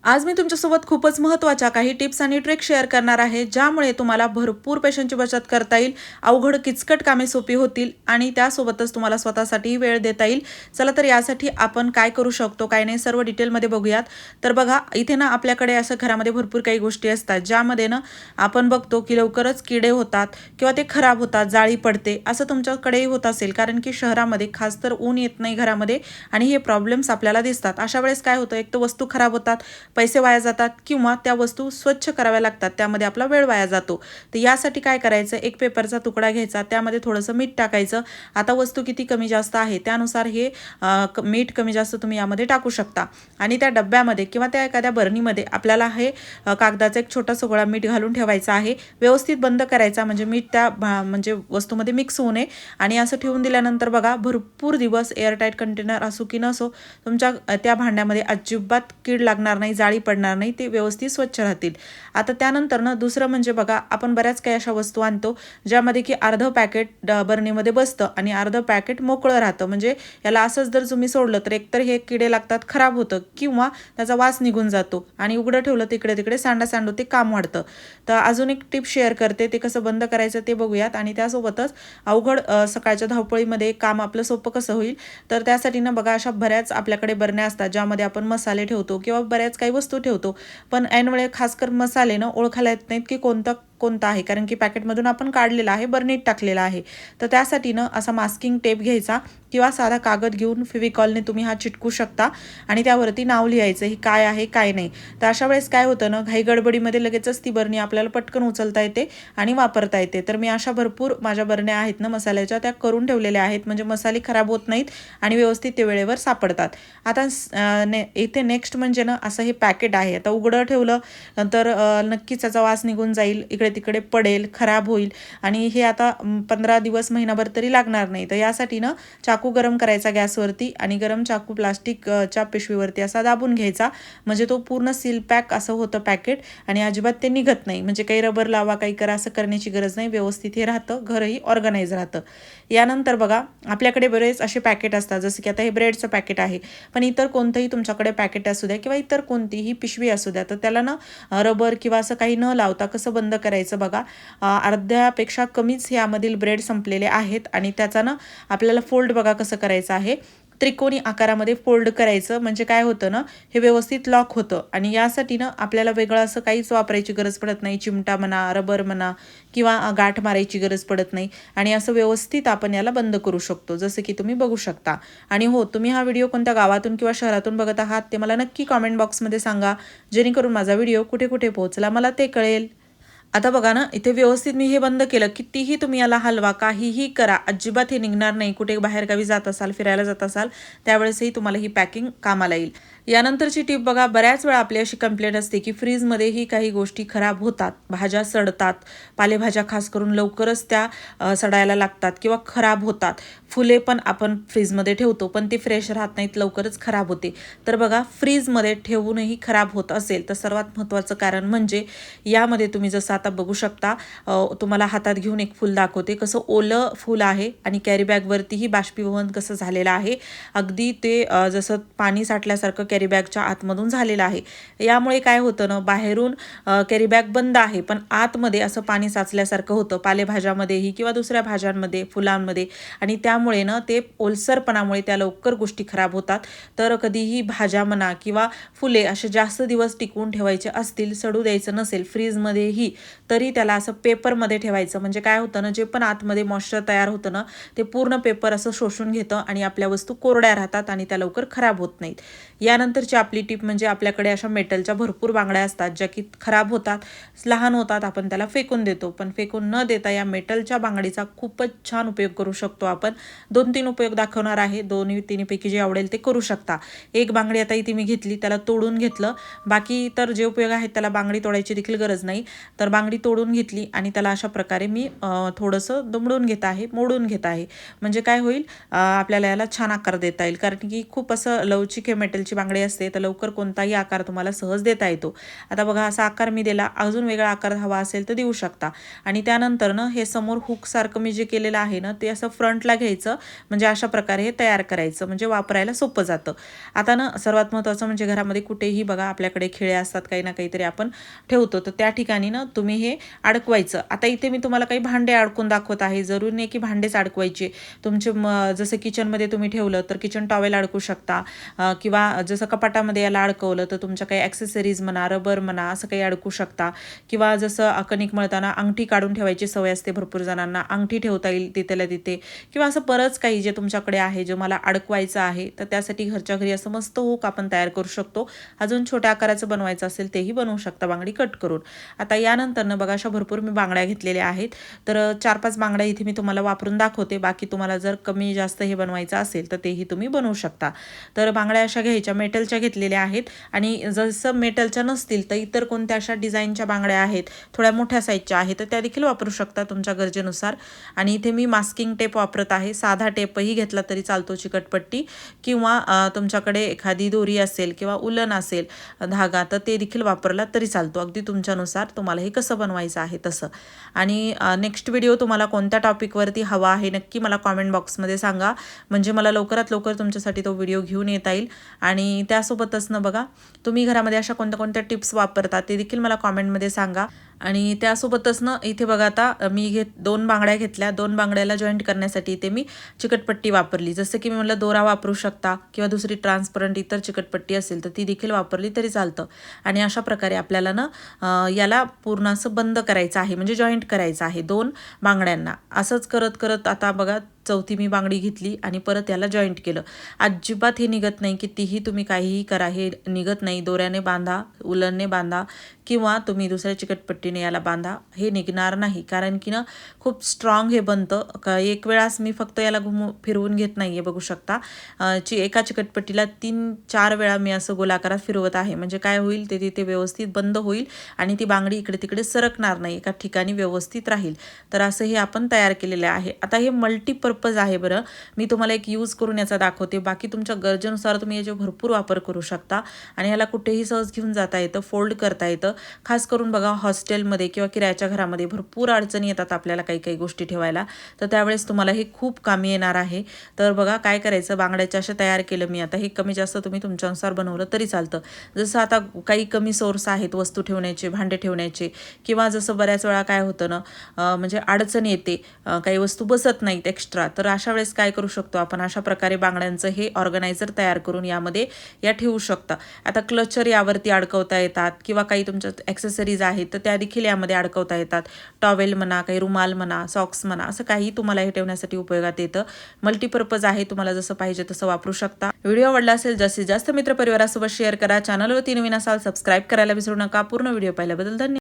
आज मी तुमच्यासोबत खूपच महत्त्वाच्या काही टिप्स आणि ट्रिक्स शेअर करणार आहे, ज्यामुळे तुम्हाला भरपूर पैशांची बचत करता येईल, अवघड किचकट कामे सोपी होतील आणि त्यासोबतच तुम्हाला स्वतःसाठी वेळ देता येईल. चला तर यासाठी आपण काय करू शकतो, काय नाही, सर्व डिटेलमध्ये बघूयात. तर बघा, इथे ना आपल्याकडे असं घरामध्ये भरपूर काही गोष्टी असतात, ज्यामध्ये ना आपण बघतो की लवकरच किडे होतात किंवा ते खराब होतात, जाळी पडते. असं तुमच्याकडेही होत असेल, कारण की शहरामध्ये खास तर ऊन येत नाही घरामध्ये आणि हे प्रॉब्लेम्स आपल्याला दिसतात. अशा वेळेस काय होतं, एक तर वस्तू खराब होतात, पैसे वाया जातात किंवा त्या वस्तू स्वच्छ कराव्या लागतात, त्यामध्ये आपला वेळ वाया जातो. तर यासाठी काय करायचं, एक पेपरचा तुकडा घ्यायचा, त्यामध्ये थोडंसं मीठ टाकायचं. आता वस्तू किती कमी जास्त आहे त्यानुसार हे मीठ कमी जास्त तुम्ही यामध्ये टाकू शकता आणि त्या डब्यामध्ये किंवा त्या एखाद्या बरणीमध्ये आपल्याला हे कागदाचा एक छोटासा गोळा मीठ घालून ठेवायचा आहे. व्यवस्थित बंद करायचा, म्हणजे मीठ त्या म्हणजे वस्तूमध्ये मिक्स होऊ नये. आणि असं ठेवून दिल्यानंतर बघा, भरपूर दिवस एअरटाईट कंटेनर असो की नसो, तुमच्या त्या भांड्यामध्ये अजिबात कीड लागणार नाही, जाळी पडणार नाही, ते व्यवस्थित स्वच्छ राहतील. आता त्यानंतर ना दुसरं म्हणजे बघा, आपण बऱ्याच काही अशा वस्तू आणतो ज्यामध्ये की अर्ध पॅकेट बरणीमध्ये बसतं आणि अर्ध पॅकेट मोकळं राहतं. म्हणजे याला असंच जर तुम्ही सोडलं तर एकतर हे किडे लागतात, खराब होतं किंवा त्याचा वास निघून जातो आणि उघडं ठेवलं तिकडे तिकडे सांडा ते काम वाढतं. तर अजून एक टिप शेअर करते, ते कसं बंद करायचं ते बघूयात. आणि त्यासोबतच अवघड सकाळच्या धावपळीमध्ये काम आपलं सोपं कसं होईल, तर त्यासाठी ना बघा, अशा बऱ्याच आपल्याकडे बरण्या असतात ज्यामध्ये आपण मसाले ठेवतो किंवा बऱ्याच काही वस्तू ठेवतो. पण ऐनवेळी खासकर मसाले ना ओळखायला येत नाहीत की कोणता कोणता आहे, कारण की पॅकेटमधून आपण काढलेला आहे, बर्नीत टाकलेला आहे. तर त्यासाठी ना असा मास्किंग टेप घ्यायचा किंवा साधा कागद घेऊन फेविकॉलने तुम्ही हा चिटकू शकता आणि त्यावरती नाव लिहायचं, ही काय आहे काय नाही. तर अशा वेळेस काय होतं ना, घाई गडबडीमध्ये लगेचच ती बरणी आपल्याला पटकन उचलता येते आणि वापरता येते. तर मी अशा भरपूर माझ्या बरण्या आहेत ना मसाल्याच्या, त्या करून ठेवलेल्या आहेत, म्हणजे मसाले खराब होत नाहीत आणि व्यवस्थित ते वेळेवर सापडतात. आता इथे नेक्स्ट म्हणजे ना असं हे पॅकेट आहे. आता उघडं ठेवलं तर नक्कीच त्याचा वास निघून जाईल, इकडे तिकडे पडेल, खराब होईल आणि हे आता 15 दिवस महिनाभर तरी लागणार नाही. तर यासाठी ना चाकू गरम करायचा गॅसवरती आणि गरम चाकू प्लास्टिकच्या पिशवीवरती असा दाबून घ्यायचा, म्हणजे तो पूर्ण सील पॅक असं होतं पॅकेट आणि अजिबात ते निघत नाही. म्हणजे काही रबर लावा, काही करा असं करण्याची गरज नाही, व्यवस्थित हे राहतं, घरही ऑर्गनाईज राहतं. यानंतर बघा, आपल्याकडे बरेच असे पॅकेट असतात, जसं की आता हे ब्रेडचं पॅकेट आहे, पण इतर कोणतंही तुमच्याकडे पॅकेट असू द्या किंवा इतर कोणतीही पिशवी असू द्या, तर त्याला ना रबर किंवा असं काही न लावता कसं बंद करायचं बघा. अर्ध्यापेक्षा कमीच यामधील ब्रेड संपलेले आहेत आणि त्याचा ना आपल्याला फोल्ड बघा कसं करायचं आहे, त्रिकोणी आकारामध्ये फोल्ड करायचं. म्हणजे काय होतं ना, हे व्यवस्थित लॉक होतं आणि यासाठी ना आपल्याला वेगळं असं काहीच वापरायची गरज पडत नाही, चिमटा म्हणा, रबर म्हणा किंवा गाठ मारायची गरज पडत नाही आणि असं व्यवस्थित आपण याला बंद करू शकतो, जसं की तुम्ही बघू शकता. आणि हो, तुम्ही हा व्हिडिओ कोणत्या गावातून किंवा शहरातून बघत आहात ते मला नक्की कॉमेंट बॉक्समध्ये सांगा, जेणेकरून माझा व्हिडिओ कुठे कुठे पोहोचला मला ते कळेल. आता बघा ना, इथे व्यवस्थित मी हे बंद केलं. कितीही तुम्ही याला हलवा, काहीही करा, अजिबात हे निघणार नाही. कुठे बाहेरगावी जात असाल, फिरायला जात असाल, त्यावेळेसही तुम्हाला ही पॅकिंग कामाला येईल. यानंतरची टिप बघा, बऱ्याच वेळा आपली अशी कंप्लेंट असते की फ्रीजमध्येही काही गोष्टी खराब होतात, भाज्या सडतात, पालेभाज्या खास करून लवकरच त्या सडायला लागतात किंवा खराब होतात. फुले पण आपण फ्रीजमध्ये ठेवतो, पण ती फ्रेश राहत नाहीत, लवकरच खराब होते. तर बघा, फ्रीजमध्ये ठेवूनही खराब होत असेल तर सर्वात महत्त्वाचं कारण म्हणजे यामध्ये तुम्ही जसं आता बघू शकता, तुम्हाला हातात घेऊन एक फूल दाखवते, कसं ओलं फूल आहे आणि कॅरीबॅगवरतीही बाष्पीभवन कसं झालेलं आहे, अगदी ते जसं पाणी साठल्यासारखं कॅरीबॅगच्या आतमधून झालेलं आहे. यामुळे काय होतं ना, बाहेरून कॅरीबॅग बंद आहे पण आतमध्ये असं पाणी साचल्यासारखं होतं, पालेभाज्यामध्येही किंवा दुसऱ्या भाज्यांमध्ये, फुलांमध्ये, आणि त्यामुळे ना ते ओलसरपणामुळे त्या लवकर गोष्टी खराब होतात. तर कधीही भाज्या म्हणा किंवा फुले असे जास्त दिवस टिकवून ठेवायचे असतील, सडू द्यायचं नसेल फ्रीजमध्येही, तरी त्याला असं पेपरमध्ये ठेवायचं. म्हणजे काय होतं ना, जे पण आतमध्ये मॉइश्चर तयार होतं ना, ते पूर्ण पेपर असं शोषून घेतं आणि आपल्या वस्तू कोरड्या राहतात आणि त्या लवकर खराब होत नाहीत. यानंतरची आपली टिप म्हणजे आपल्याकडे अशा मेटलच्या भरपूर बांगड्या असतात ज्या की खराब होतात, लहान होतात, आपण त्याला फेकून देतो. पण फेकून न देता या मेटलच्या बांगडीचा खूपच छान उपयोग करू शकतो आपण. 2-3 उपयोग दाखवणार आहे, 2-3पैकी जे आवडेल ते करू शकता. एक बांगडी आता इथे मी घेतली, त्याला तोडून घेतलं. बाकी तर जे उपयोग आहेत त्याला बांगडी तोडायची देखील गरज नाही. तर बांगडी तोडून घेतली आणि त्याला अशा प्रकारे मी थोडंसं दुमडून घेत आहे, मोडून घेत आहे. म्हणजे काय होईल, आपल्याला याला छान आकार देता येईल, कारण की खूप असं लवचिक हे मेटलची बांगडी बांगडी असते तर लवकर कोणताही आकार तुम्हाला सहज देता येतो. आता बघा असा आकार मी दिला, अजून वेगळा आकार हवा असेल तर देऊ शकता. आणि त्यानंतर ना हे समोर हुक सारखं मी जे केलेलं आहे ना ते असं फ्रंटला घ्यायचं, म्हणजे अशा प्रकारे हे तयार करायचं, म्हणजे वापरायला सोपं जातं. आता ना सर्वात महत्त्वाचं म्हणजे घरामध्ये कुठेही बघा आपल्याकडे खिळे असतात, काही ना काहीतरी आपण ठेवतो, तर त्या ठिकाणी ना तुम्ही हे अडकवायचं. आता इथे मी तुम्हाला काही भांडे अडकून दाखवत आहे, जरूर नाही की भांडेच अडकवायचे. तुमचे जसं किचनमध्ये तुम्ही ठेवलं तर किचन टॉवेल अडकू शकता, किंवा जसं कपाटामध्ये याला अडकवलं तर तुमच्या काही ॲक्सेसरीज म्हणा, रबर म्हणा, असं काही अडकू शकता. किंवा जसं कणिक मळताना अंगठी काढून ठेवायची सवय असते भरपूर जणांना, अंगठी ठेवता येईल तिथेला तिथे. किंवा असं बरंच काही जे तुमच्याकडे आहे जे मला अडकवायचं आहे, तर त्यासाठी घरच्या घरी असं मस्त हुक आपण तयार करू शकतो. अजून छोट्या आकाराचं बनवायचं असेल तेही बनवू शकता बांगडी कट करून. आता यानंतर ना बघा अशा भरपूर मी बांगड्या घेतलेल्या आहेत, तर 4-5 बांगड्या इथे मी तुम्हाला वापरून दाखवते. बाकी तुम्हाला जर कमी जास्त हे बनवायचं असेल तर तेही तुम्ही बनवू शकता. तर बांगड्या अशा घ्यायच्या, मेटलच्या घेतलेल्या आहेत. आणि जसं मेटलच्या नसतील तर इतर कोणत्या अशा डिझाईनच्या बांगड्या आहेत, थोड्या मोठ्या साईजच्या आहेत, तर त्या देखील वापरू शकता तुमच्या गरजेनुसार. आणि इथे मी मास्किंग टेप वापरत आहे. साधा टेपही घेतला तरी चालतो, चिकटपट्टी, किंवा तुमच्याकडे एखादी दोरी असेल किंवा उलन असेल धागा, तर ते देखील वापरला तरी चालतो. अगदी तुमच्यानुसार तुम्हाला हे कसं बनवायचं आहे तसं. आणि नेक्स्ट व्हिडिओ तुम्हाला कोणत्या टॉपिकवरती हवा आहे नक्की मला कॉमेंट बॉक्समध्ये सांगा, म्हणजे मला लवकरात लवकर तुमच्यासाठी तो व्हिडिओ घेऊन येता येईल. आणि त्यासोबतच ना बघा तुम्ही घरामध्ये अशा कोणत्या कोणत्या टिप्स वापरता ते देखील मला कॉमेंटमध्ये सांगा. आणि त्यासोबतच ना इथे बघा आता मी 2 बांगड्या घेतल्या, 2 बांगड्याला जॉईंट करण्यासाठी इथे मी चिकटपट्टी वापरली. जसं की मी म्हटलं दोरा वापरू शकता, किंवा दुसरी ट्रान्सपरंट इतर चिकटपट्टी असेल तर ती देखील वापरली तरी चालतं. आणि अशा प्रकारे आपल्याला ना याला पूर्ण असं बंद करायचं आहे, म्हणजे जॉईंट करायचं आहे 2 बांगड्यांना. असंच करत करत आता बघा चौथी मी बांगडी घेतली आणि परत याला जॉईंट केलं. अजिबात हे निघत नाही, कितीही तुम्ही काहीही करा हे निघत नाही. दोऱ्याने बांधा, उलनने बांधा, किंवा तुम्ही दुसऱ्या चिकटपट्टीने याला बांधा, हे निघणार नाही. कारण की ना खूप स्ट्रॉंग हे बनतं. एक वेळास मी फक्त याला फिरवून घेत नाही आहे, बघू शकता. एका चिकटपट्टीला 3-4 वेळा मी असं गोलाकारात फिरवत आहे, म्हणजे काय होईल ते तिथे व्यवस्थित बंद होईल आणि ती बांगडी इकडे तिकडे सरकणार नाही, एका ठिकाणी व्यवस्थित राहील. तर असं हे आपण तयार केलेलं आहे. आता हे मल्टीपर्पज आहे बरं, मी तुम्हाला एक यूज करून याचा दाखवते. बाकी तुमच्या गरजेनुसार तुम्ही याचे भरपूर वापर करू शकता. आणि याला कुठेही सहज घेऊन जाता येतं, फोल्ड करता येतं. खास करून बघा हॉस्टेलमध्ये किंवा किरायाच्या घरामध्ये भरपूर अडचणी येतात आपल्याला काही काही गोष्टी ठेवायला, तर त्यावेळेस तुम्हाला हे खूप कामी येणार आहे. तर बघा काय करायचं, बांगड्याच्या अशा तयार केलं मी. आता हे कमी जास्त तुम्ही तुमच्यानुसार बनवलं तरी चालतं. जसं आता काही कमी सोर्स आहेत वस्तू ठेवण्याचे, भांडे ठेवण्याचे, किंवा जसं बऱ्याच वेळा काय होतं ना म्हणजे अडचण येते, काही वस्तू बसत नाहीत एक्स्ट्रा, तर अशा वेळेस काय करू शकतो आपण, अशा प्रकारे बांगड्यांचं हे ऑर्गनायझर तयार करून यामध्ये या ठेवू शकता. आता क्लचर यावरती अडकवता येतात, किंवा काही तुमच्या ॲक्सेसरीज आहेत तर त्या देखील यामध्ये अडकवता येतात. टॉवेल म्हणा, काही रुमाल म्हणा, सॉक्स म्हणा, असं काही तुम्हाला हे ठेवण्यासाठी उपयोगात येतं. मल्टीपर्पज आहे, तुम्हाला जसं पाहिजे तसं वापरू शकता. व्हिडिओ आवडला असेल जास्तीत जास्त मित्रपरिवारासोबत शेअर करा. चॅनलवरती नवीन असाल सबस्क्राईब करायला विसरू नका. पूर्ण व्हिडिओ पाहिल्याबद्दल धन्यवाद.